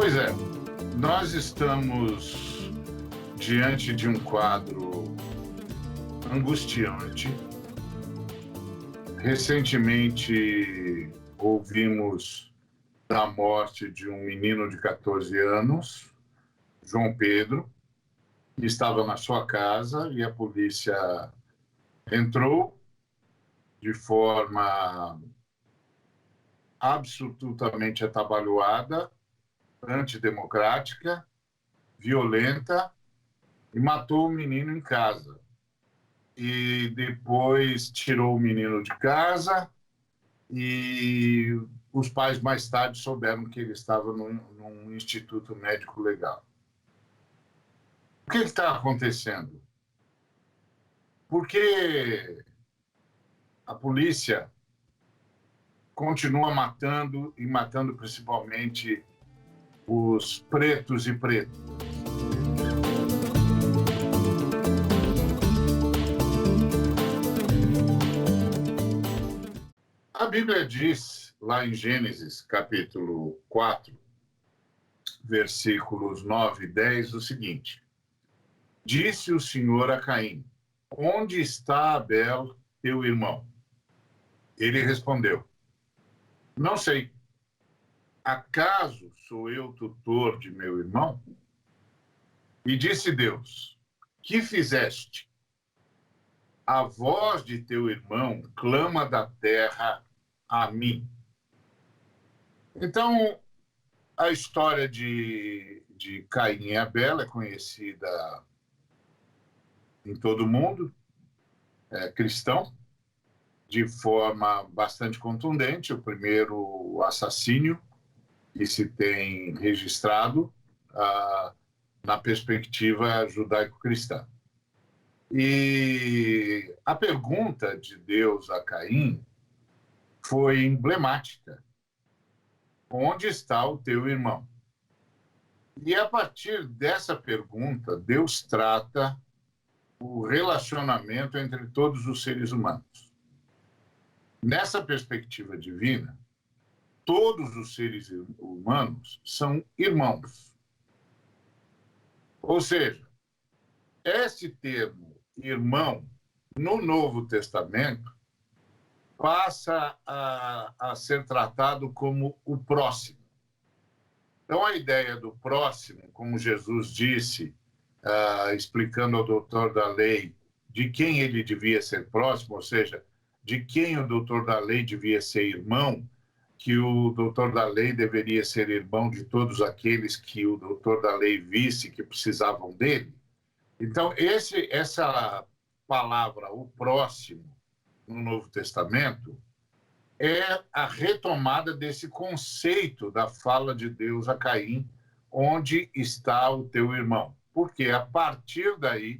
Pois é, nós estamos diante de um quadro angustiante. Recentemente ouvimos da morte de um menino de 14 anos, João Pedro, que estava na sua casa e a polícia entrou de forma absolutamente atabalhoada, antidemocrática, violenta, e matou o menino em casa. E depois tirou o menino de casa e os pais mais tarde souberam que ele estava num instituto médico legal. O que está acontecendo? Por que a polícia continua matando e matando principalmente os pretos e pretas? A Bíblia diz, lá em Gênesis, capítulo 4, versículos 9 e 10, o seguinte: Disse o Senhor a Caim: Onde está Abel, teu irmão? Ele respondeu: Não sei. Acaso sou eu tutor de meu irmão? E disse Deus: Que fizeste? A voz de teu irmão clama da terra a mim. Então, a história de Caim e Abel é conhecida em todo o mundo, é cristão, de forma bastante contundente. O primeiro assassínio que se tem registrado na perspectiva judaico-cristã. E a pergunta de Deus a Caim foi emblemática: onde está o teu irmão? E a partir dessa pergunta, Deus trata o relacionamento entre todos os seres humanos. Nessa perspectiva divina, todos os seres humanos são irmãos. Ou seja, esse termo irmão, no Novo Testamento, passa a ser tratado como o próximo. Então, a ideia do próximo, como Jesus disse, explicando ao doutor da lei de quem ele devia ser próximo, ou seja, de quem o doutor da lei devia ser irmão, que o doutor da lei deveria ser irmão de todos aqueles que o doutor da lei visse que precisavam dele. Então, essa palavra, o próximo, no Novo Testamento, é a retomada desse conceito da fala de Deus a Caim: onde está o teu irmão? Porque a partir daí,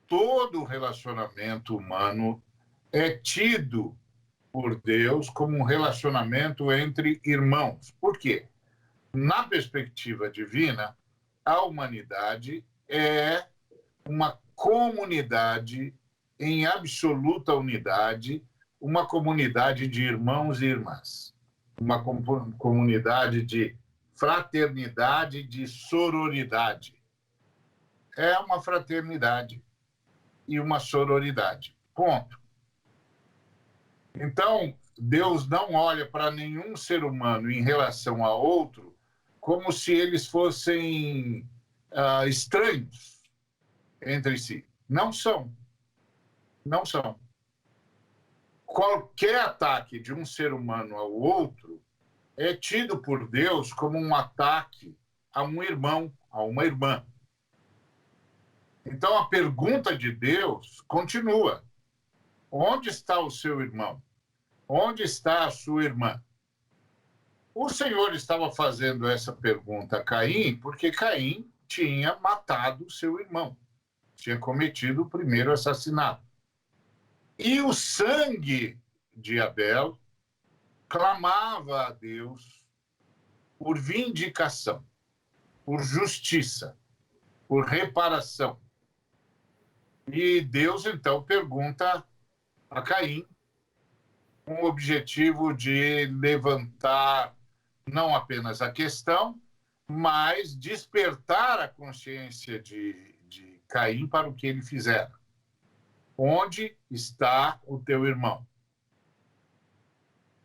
todo relacionamento humano é tido por Deus como um relacionamento entre irmãos. Por quê? Na perspectiva divina, a humanidade é uma comunidade em absoluta unidade, uma comunidade de irmãos e irmãs, uma comunidade de fraternidade, de sororidade. É uma fraternidade e uma sororidade. Ponto. Então, Deus não olha para nenhum ser humano em relação a outro como se eles fossem estranhos entre si. Não são. Não são. Qualquer ataque de um ser humano ao outro é tido por Deus como um ataque a um irmão, a uma irmã. Então, a pergunta de Deus continua: onde está o seu irmão? Onde está a sua irmã? O Senhor estava fazendo essa pergunta a Caim porque Caim tinha matado seu irmão, tinha cometido o primeiro assassinato. E o sangue de Abel clamava a Deus por vindicação, por justiça, por reparação. E Deus então pergunta a Caim, com o objetivo de levantar não apenas a questão, mas despertar a consciência de Caim para o que ele fizera. Onde está o teu irmão?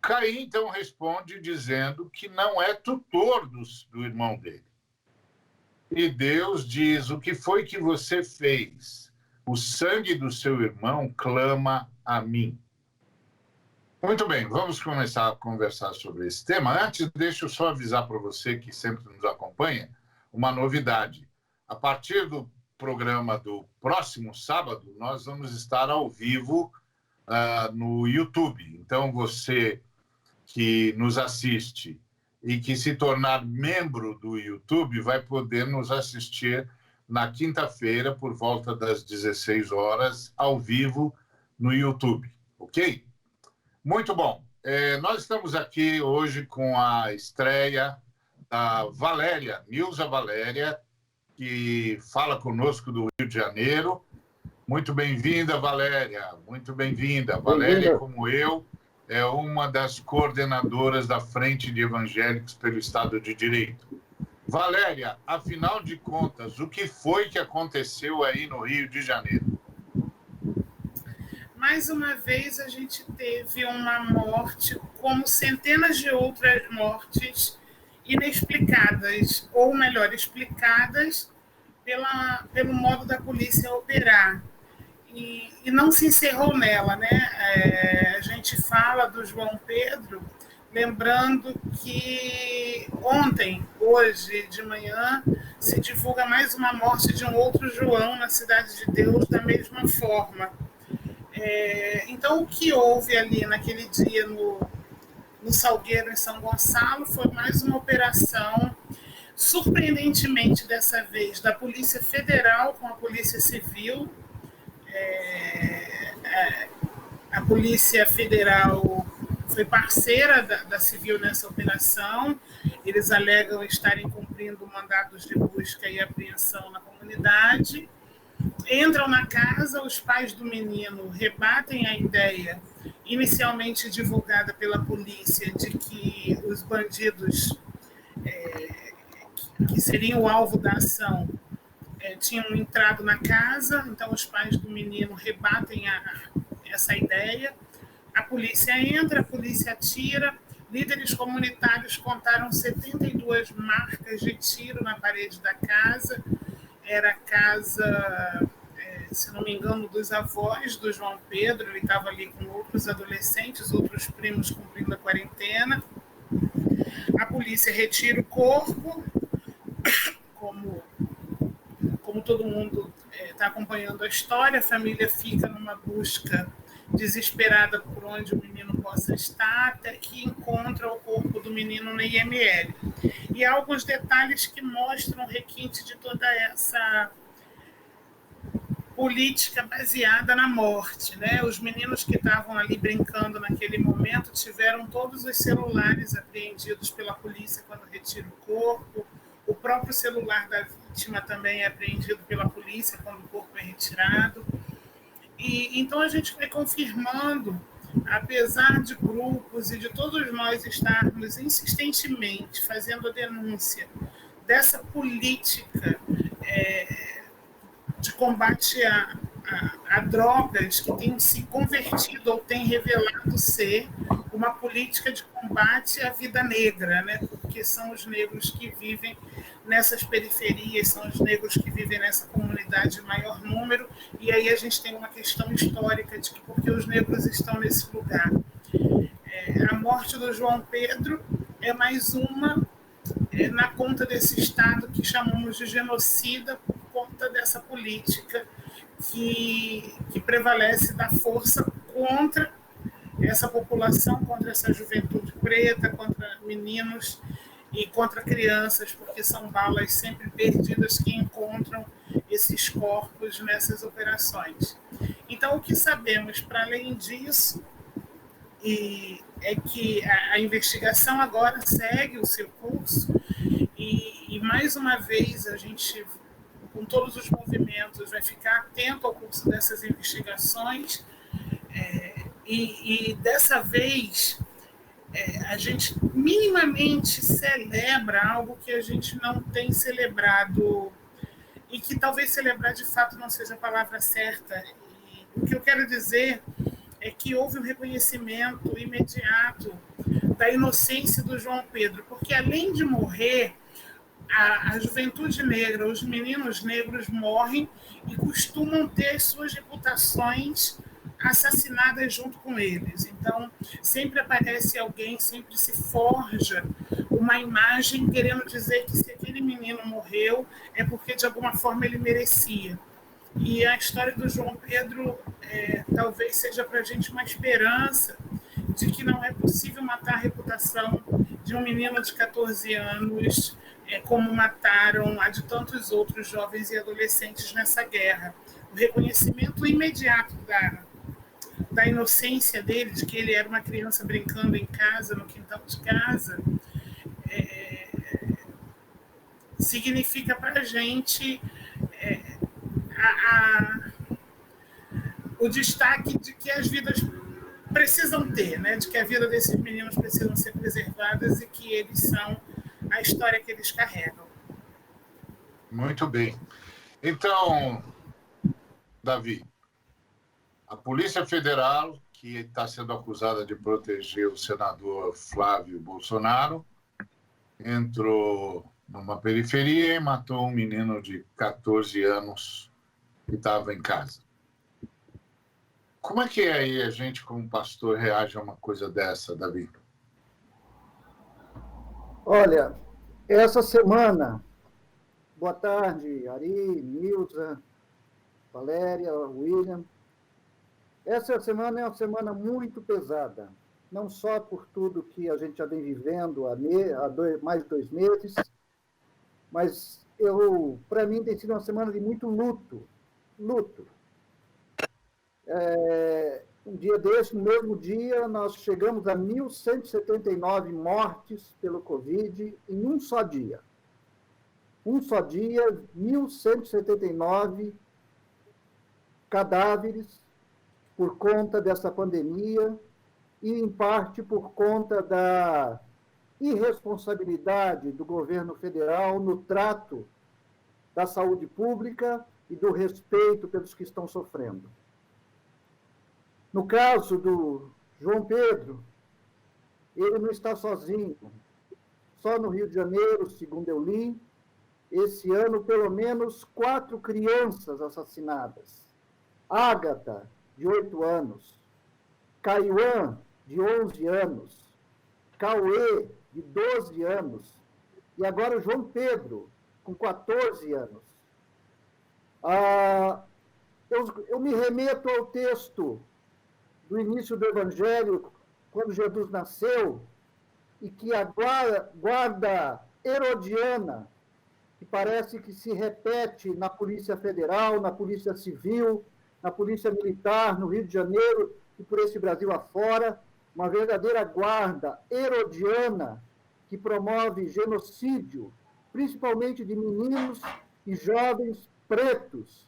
Caim, então, responde dizendo que não é tutor do irmão dele. E Deus diz: o que foi que você fez? O sangue do seu irmão clama a mim. Muito bem, vamos começar a conversar sobre esse tema. Antes, deixa eu só avisar para você que sempre nos acompanha uma novidade. A partir do programa do próximo sábado, nós vamos estar ao vivo no YouTube. Então, você que nos assiste e que se tornar membro do YouTube vai poder nos assistir na quinta-feira, por volta das 16 horas, ao vivo no YouTube, ok? Muito bom. Nós estamos aqui hoje com a estreia da Valéria, Nilza Valéria, que fala conosco do Rio de Janeiro. Muito bem-vinda, Valéria. Muito bem-vinda. Valéria, como eu, é uma das coordenadoras da Frente de Evangélicos pelo Estado de Direito. Valéria, afinal de contas, o que foi que aconteceu aí no Rio de Janeiro? Mais uma vez, a gente teve uma morte, como centenas de outras mortes inexplicadas, ou melhor, explicadas pelo modo da polícia operar. E não se encerrou nela, né? A gente fala do João Pedro, lembrando que ontem, hoje de manhã, se divulga mais uma morte de um outro João na Cidade de Deus, da mesma forma. Então, o que houve ali naquele dia no Salgueiro, em São Gonçalo, foi mais uma operação, surpreendentemente dessa vez, da Polícia Federal com a Polícia Civil. A Polícia Federal foi parceira da Civil nessa operação. Eles alegam estarem cumprindo mandados de busca e apreensão na comunidade. Entram na casa, os pais do menino rebatem a ideia inicialmente divulgada pela polícia de que os bandidos que seriam o alvo da ação tinham entrado na casa. Então os pais do menino rebatem essa ideia. A polícia entra, a polícia atira. Líderes comunitários contaram 72 marcas de tiro na parede da casa. Era a casa, se não me engano, dos avós do João Pedro. Ele estava ali com outros adolescentes, outros primos cumprindo a quarentena. A polícia retira o corpo, como todo mundo está acompanhando a história. A família fica numa busca desesperada por onde o menino possa estar, até que encontra o corpo do menino na IML. E há alguns detalhes que mostram o requinte de toda essa política baseada na morte, né? Os meninos que estavam ali brincando naquele momento tiveram todos os celulares apreendidos pela polícia quando retira o corpo. O próprio celular da vítima também é apreendido pela polícia quando o corpo é retirado. E então a gente vai confirmando, apesar de grupos e de todos nós estarmos insistentemente fazendo a denúncia dessa política de combate a drogas que tem se convertido ou tem revelado ser uma política de combate à vida negra, né? Porque são os negros que vivem nessas periferias, são os negros que vivem nessa comunidade de maior número, e aí a gente tem uma questão histórica de que porque os negros estão nesse lugar. A morte do João Pedro é mais uma na conta desse Estado que chamamos de genocida por conta dessa política que prevalece da força contra essa população, contra essa juventude preta, contra meninos e contra crianças, porque são balas sempre perdidas que encontram esses corpos nessas operações. Então, o que sabemos, para além disso, é que a investigação agora segue o seu curso e mais uma vez, a gente, com todos os movimentos, vai ficar atento ao curso dessas investigações e dessa vez a gente minimamente celebra algo que a gente não tem celebrado e que talvez celebrar de fato não seja a palavra certa. E o que eu quero dizer é que houve um reconhecimento imediato da inocência do João Pedro, porque além de morrer, a juventude negra, os meninos negros morrem e costumam ter suas reputações assassinadas junto com eles. Então, sempre aparece alguém, sempre se forja uma imagem querendo dizer que se aquele menino morreu é porque de alguma forma ele merecia. E a história do João Pedro talvez seja para a gente uma esperança de que não é possível matar a reputação de um menino de 14 anos como mataram a de tantos outros jovens e adolescentes nessa guerra. O reconhecimento imediato da inocência dele, de que ele era uma criança brincando em casa, no quintal de casa, significa para a gente o destaque de que as vidas precisam ter, né? De que a vida desses meninos precisam ser preservadas e que eles são a história que eles carregam. Muito bem. Então, Davi, a Polícia Federal, que está sendo acusada de proteger o senador Flávio Bolsonaro, entrou numa periferia e matou um menino de 14 anos que estava em casa. Como é que aí a gente, como pastor, reage a uma coisa dessa, Davi? Olha, essa semana, boa tarde, Ari, Nilza, Valéria, William. Essa semana é uma semana muito pesada, não só por tudo que a gente já vem vivendo há mais de 2 meses, mas para mim tem sido uma semana de muito luto. Um dia desse, no mesmo dia, nós chegamos a 1.179 mortes pelo Covid em um só dia. 1.179 cadáveres por conta dessa pandemia e, em parte, por conta da irresponsabilidade do governo federal no trato da saúde pública e do respeito pelos que estão sofrendo. No caso do João Pedro, ele não está sozinho. Só no Rio de Janeiro, segundo eu li, esse ano, pelo menos 4 crianças assassinadas. Ágata, de 8 anos. Caiuã, de 11 anos. Cauê, de 12 anos. E agora o João Pedro, com 14 anos. Eu me remeto ao texto do início do Evangelho, quando Jesus nasceu, e que a guarda herodiana, que parece que se repete na Polícia Federal, na Polícia Civil, na Polícia Militar, no Rio de Janeiro e por esse Brasil afora, uma verdadeira guarda herodiana que promove genocídio, principalmente de meninos e jovens pretos.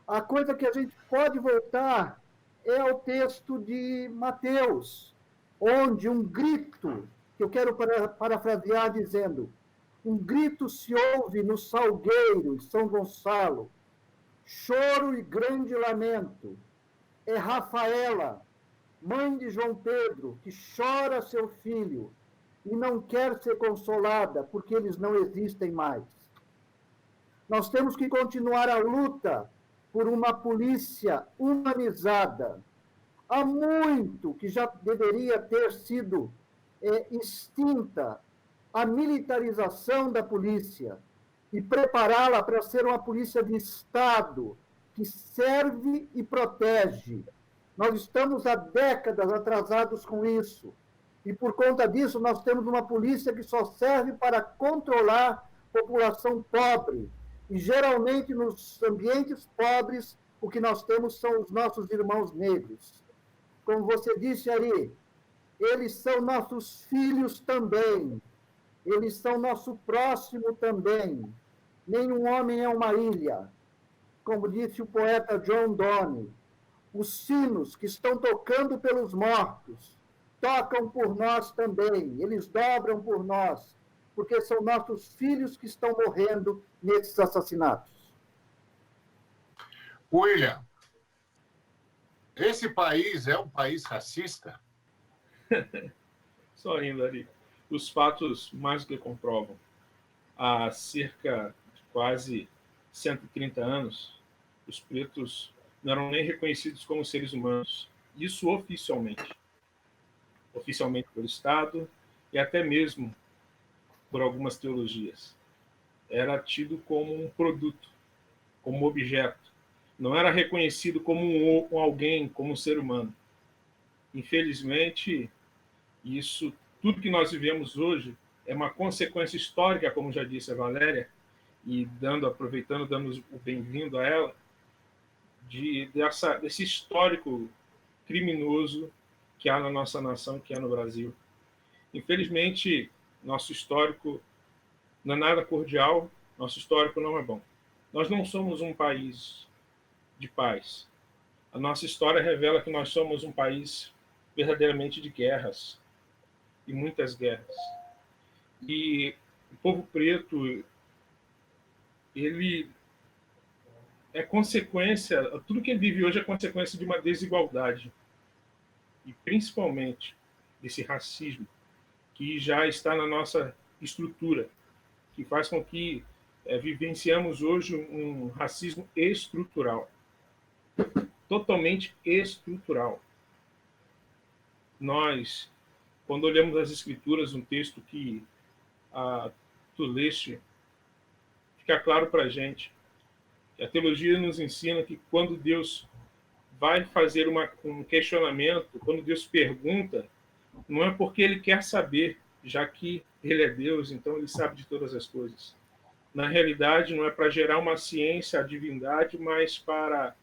A coisa que a gente pode voltar é o texto de Mateus, onde um grito, que eu quero parafrasear dizendo, um grito se ouve no Salgueiro, em São Gonçalo, choro e grande lamento. É Rafaela, mãe de João Pedro, que chora seu filho e não quer ser consolada porque eles não existem mais. Nós temos que continuar a luta por uma polícia humanizada. Há muito que já deveria ter sido extinta a militarização da polícia e prepará-la para ser uma polícia de Estado que serve e protege. Nós estamos há décadas atrasados com isso. E, por conta disso, nós temos uma polícia que só serve para controlar a população pobre. E, geralmente, nos ambientes pobres, o que nós temos são os nossos irmãos negros. Como você disse, Ari, eles são nossos filhos também. Eles são nosso próximo também. Nenhum homem é uma ilha. Como disse o poeta John Donne, os sinos que estão tocando pelos mortos tocam por nós também, eles dobram por nós, porque são nossos filhos que estão morrendo nesses assassinatos. William, esse país é um país racista? Só indo ali. Os fatos mais do que comprovam. Há cerca de quase 130 anos, os pretos não eram nem reconhecidos como seres humanos. Isso oficialmente. Oficialmente pelo Estado e até mesmo por algumas teologias. Era tido como um produto, como um objeto. Não era reconhecido como alguém, como um ser humano. Infelizmente, isso, tudo que nós vivemos hoje é uma consequência histórica, como já disse a Valéria, e aproveitando, dando o bem-vindo a ela, desse histórico criminoso que há na nossa nação, que há no Brasil. Infelizmente, nosso histórico não é nada cordial, nosso histórico não é bom. Nós não somos um país de paz. A nossa história revela que nós somos um país verdadeiramente de guerras, e muitas guerras. E o povo preto, ele é consequência, tudo que ele vive hoje é consequência de uma desigualdade, e principalmente desse racismo, que já está na nossa estrutura, que faz com que vivenciamos hoje um racismo estrutural, totalmente estrutural. Nós, quando olhamos as Escrituras, um texto que tu leste, fica claro para a gente. A teologia nos ensina que quando Deus vai fazer um questionamento, quando Deus pergunta, não é porque ele quer saber, já que ele é Deus, então ele sabe de todas as coisas. Na realidade, não é para gerar uma ciência, a divindade, mas para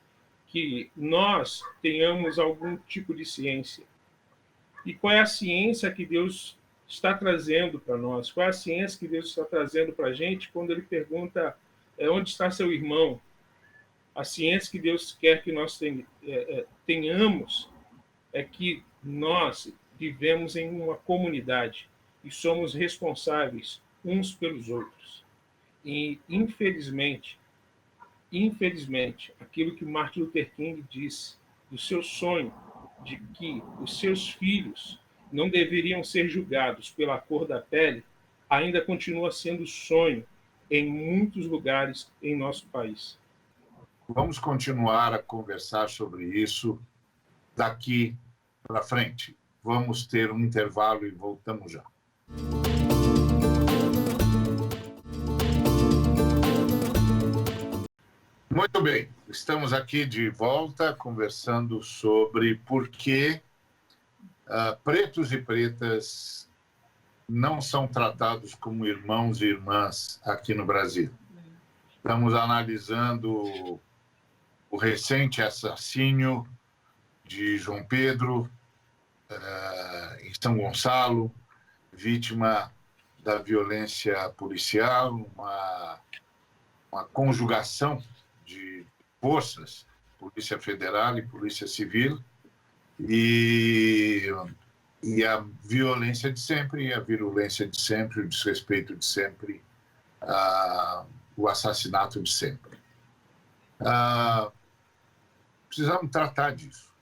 que nós tenhamos algum tipo de ciência. E qual é a ciência que Deus está trazendo para nós? Qual é a ciência que Deus está trazendo para a gente quando ele pergunta onde está seu irmão? A ciência que Deus quer que nós tenhamos é que nós vivemos em uma comunidade e somos responsáveis uns pelos outros. E, infelizmente, aquilo que Martin Luther King disse, do seu sonho de que os seus filhos não deveriam ser julgados pela cor da pele, ainda continua sendo sonho em muitos lugares em nosso país. Vamos continuar a conversar sobre isso daqui para frente. Vamos ter um intervalo e voltamos já. Muito bem, estamos aqui de volta conversando sobre por que pretos e pretas não são tratados como irmãos e irmãs aqui no Brasil. Estamos analisando o recente assassínio de João Pedro, em São Gonçalo, vítima da violência policial, uma conjugação de forças, Polícia Federal e Polícia Civil, e a violência de sempre, a virulência de sempre, o desrespeito de sempre, o assassinato de sempre. Precisamos tratar disso.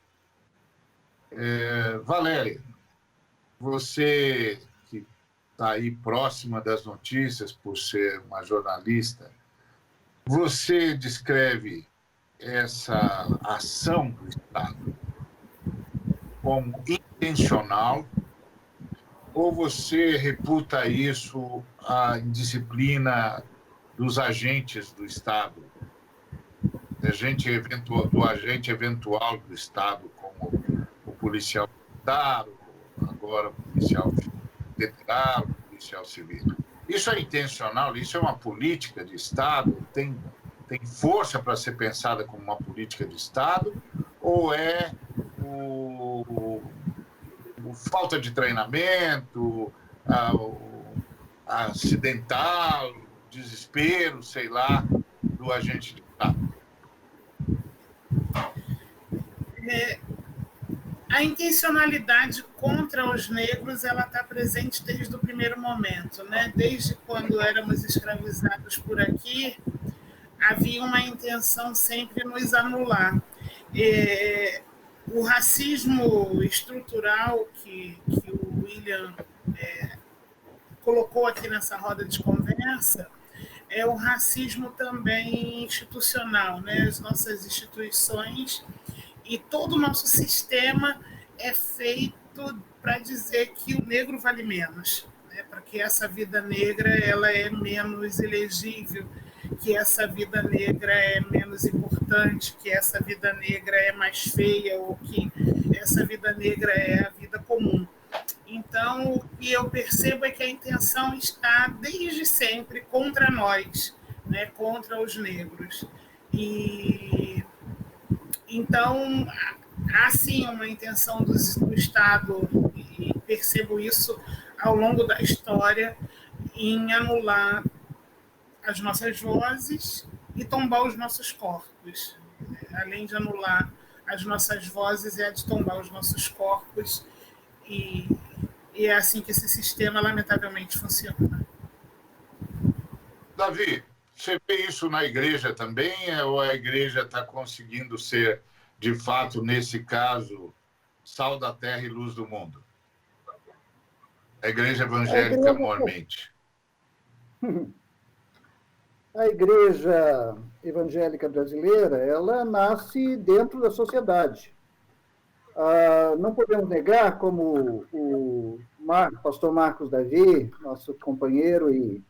Valéria, você que está aí próxima das notícias por ser uma jornalista, você descreve essa ação do Estado como intencional ou você reputa isso à indisciplina dos agentes do Estado, do agente eventual do Estado, como o policial militar, agora o policial federal, o policial civil? Isso é intencional? Isso é uma política de Estado? Tem força para ser pensada como uma política de Estado? Ou é falta de treinamento, acidental, desespero, sei lá, do agente de Estado? A intencionalidade contra os negros ela está presente desde o primeiro momento, né? Desde quando éramos escravizados por aqui, havia uma intenção sempre nos anular. O racismo estrutural que o William colocou aqui nessa roda de conversa é o racismo também institucional, né? As nossas instituições e todo o nosso sistema é feito para dizer que o negro vale menos, né? Para que essa vida negra ela é menos elegível, que essa vida negra é menos importante, que essa vida negra é mais feia ou que essa vida negra é a vida comum. Então, o que eu percebo é que a intenção está desde sempre contra nós, né? Contra os negros. E então há sim uma intenção do Estado, e percebo isso ao longo da história, em anular as nossas vozes e tombar os nossos corpos. Além de anular as nossas vozes, é de tombar os nossos corpos, e é assim que esse sistema, lamentavelmente, funciona. Davi, você vê isso na igreja também, ou a igreja está conseguindo ser, de fato, nesse caso, sal da terra e luz do mundo? A igreja evangélica, mormente. A igreja evangélica brasileira, ela nasce dentro da sociedade. Não podemos negar, como o pastor Marcos Davi, nosso companheiro e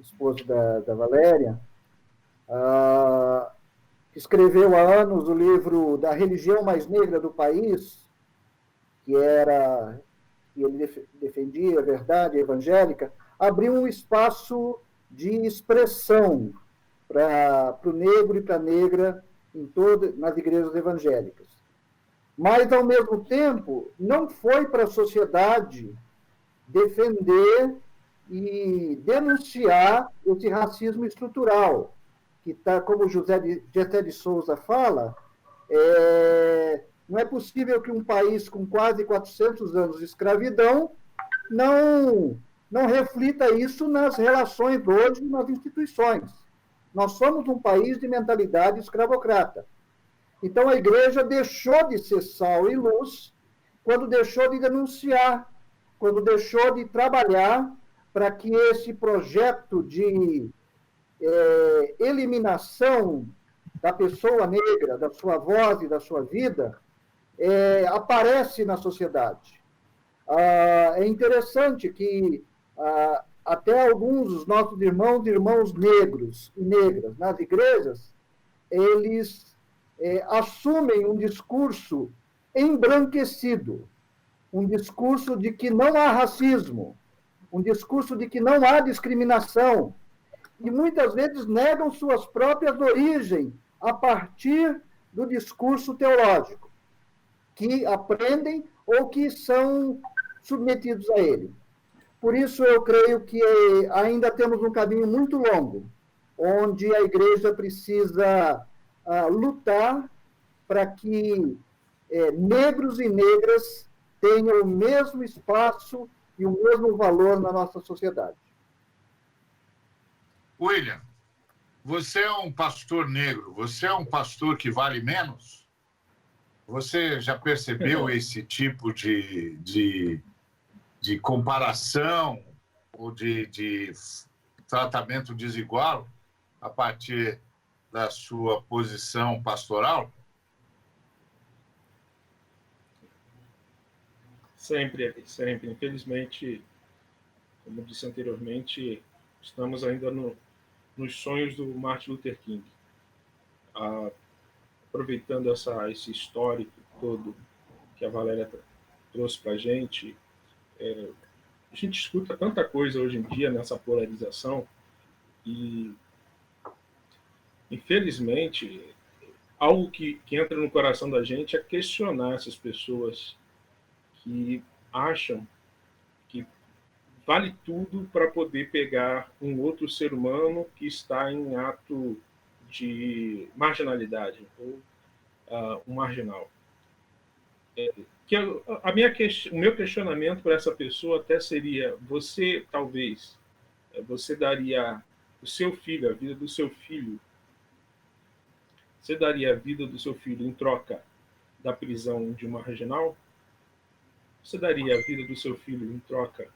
esposo da Valéria, escreveu há anos o livro Da Religião Mais Negra do País, que ele defendia a verdade evangélica, abriu um espaço de expressão para o negro e para a negra nas igrejas evangélicas. Mas, ao mesmo tempo, não foi para a sociedade defender e denunciar esse racismo estrutural, que está, como José de Souza fala, não é possível que um país com quase 400 anos de escravidão não reflita isso nas relações hoje nas instituições. Nós somos um país de mentalidade escravocrata. Então, a igreja deixou de ser sal e luz quando deixou de denunciar, quando deixou de trabalhar para que esse projeto de eliminação da pessoa negra, da sua voz e da sua vida, aparece na sociedade. É interessante que até alguns dos nossos irmãos negros e negras nas igrejas, eles assumem um discurso embranquecido, um discurso de que não há racismo, um discurso de que não há discriminação, e muitas vezes negam suas próprias origens a partir do discurso teológico, que aprendem ou que são submetidos a ele. Por isso, eu creio que ainda temos um caminho muito longo, onde a igreja precisa lutar para que negros e negras tenham o mesmo espaço e o mesmo valor na nossa sociedade. William, você é um pastor negro, você é um pastor que vale menos? Você já percebeu esse tipo de comparação ou de tratamento desigual a partir da sua posição pastoral? Sempre. Infelizmente, como disse anteriormente, estamos ainda nos sonhos do Martin Luther King. Aproveitando esse histórico todo que a Valéria trouxe para a gente escuta tanta coisa hoje em dia nessa polarização e, infelizmente, algo que entra no coração da gente é questionar essas pessoas que acham que vale tudo para poder pegar um outro ser humano que está em ato de marginalidade, ou um marginal. o meu questionamento para essa pessoa até seria: você talvez você daria o seu filho, a vida do seu filho, você daria a vida do seu filho em troca da prisão de uma regional? Você daria a vida do seu filho em troca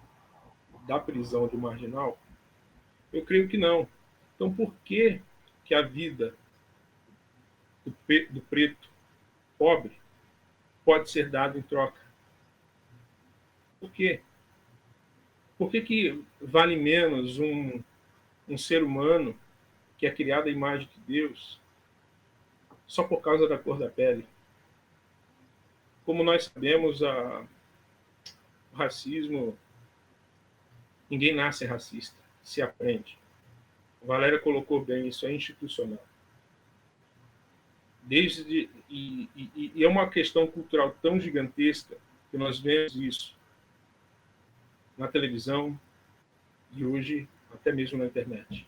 da prisão de um marginal? Eu creio que não. Então, por que a vida do preto pobre pode ser dada em troca? Por quê? Por que vale menos um ser humano que é criado à imagem de Deus só por causa da cor da pele? Como nós sabemos, o racismo, ninguém nasce racista, se aprende. A Valéria colocou bem, isso é institucional. E é uma questão cultural tão gigantesca que nós vemos isso na televisão e hoje até mesmo na internet.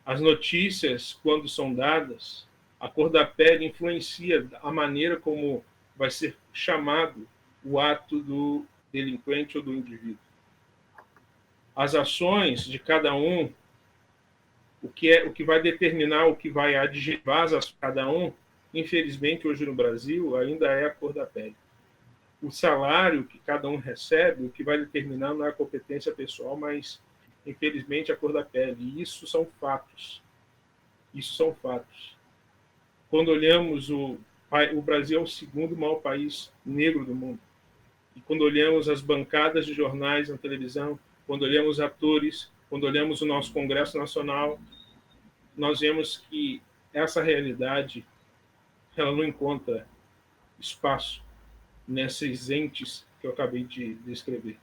As notícias, quando são dadas, a cor da pele influencia a maneira como vai ser chamado o ato do delinquente ou do indivíduo. As ações de cada um, o que vai determinar, o que vai adjetivar as ações de cada um, infelizmente hoje no Brasil ainda é a cor da pele. O salário que cada um recebe, o que vai determinar não é a competência pessoal, mas infelizmente a cor da pele. E isso são fatos. Isso são fatos. Quando olhamos o Brasil é o segundo maior país negro do mundo. E quando olhamos as bancadas de jornais na televisão, quando olhamos atores, quando olhamos o nosso Congresso Nacional, nós vemos que essa realidade ela não encontra espaço nessas entes que eu acabei de descrever.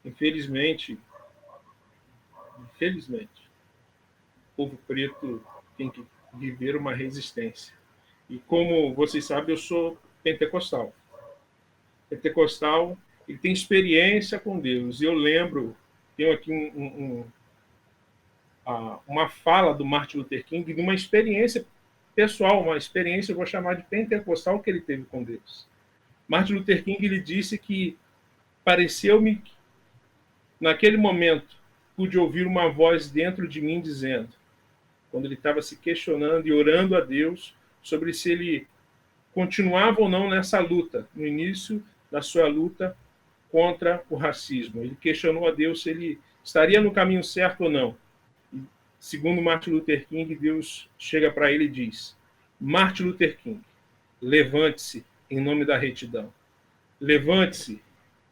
Infelizmente, o povo preto tem que viver uma resistência. E como vocês sabem, eu sou pentecostal. Pentecostal, ele tem experiência com Deus. E eu lembro, tenho aqui uma fala do Martin Luther King de uma experiência pessoal, uma experiência, eu vou chamar de pentecostal, que ele teve com Deus. Martin Luther King ele disse que pareceu-me que, naquele momento, pude ouvir uma voz dentro de mim dizendo, quando ele estava se questionando e orando a Deus sobre se ele continuava ou não nessa luta, no início da sua luta contra o racismo. Ele questionou a Deus se ele estaria no caminho certo ou não. E, segundo Martin Luther King, Deus chega para ele e diz: Martin Luther King, levante-se em nome da retidão. Levante-se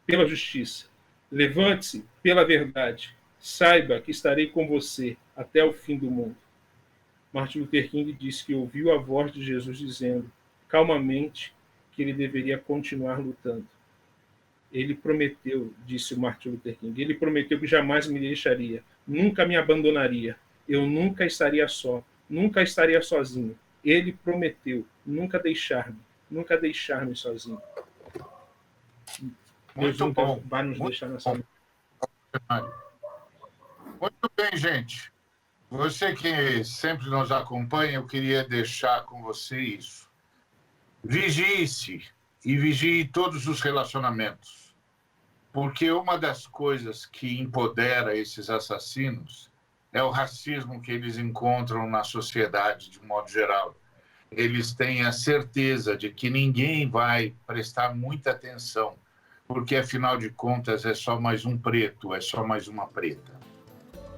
pela justiça. Levante-se pela verdade. Saiba que estarei com você até o fim do mundo. Martin Luther King disse que ouviu a voz de Jesus dizendo, calmamente, que ele deveria continuar lutando. Ele prometeu, disse o Martin Luther King, ele prometeu que jamais me deixaria, nunca me abandonaria, eu nunca estaria só, nunca estaria sozinho. Ele prometeu nunca deixar-me sozinho. Muito Deus bom. Vai nos deixar nessa luta. Muito bem, gente. Você que sempre nos acompanha, eu queria deixar com você isso. Vigie-se e vigie todos os relacionamentos. Porque uma das coisas que empodera esses assassinos é o racismo que eles encontram na sociedade, de modo geral. Eles têm a certeza de que ninguém vai prestar muita atenção, porque, afinal de contas, é só mais um preto, é só mais uma preta.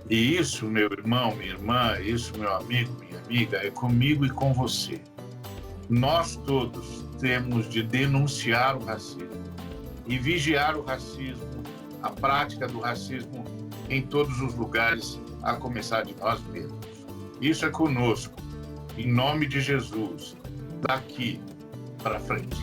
E isso, meu irmão, minha irmã, isso, meu amigo, minha amiga, é comigo e com você. Nós todos temos de denunciar o racismo e vigiar o racismo, a prática do racismo em todos os lugares, a começar de nós mesmos. Isso é conosco, em nome de Jesus, daqui para frente.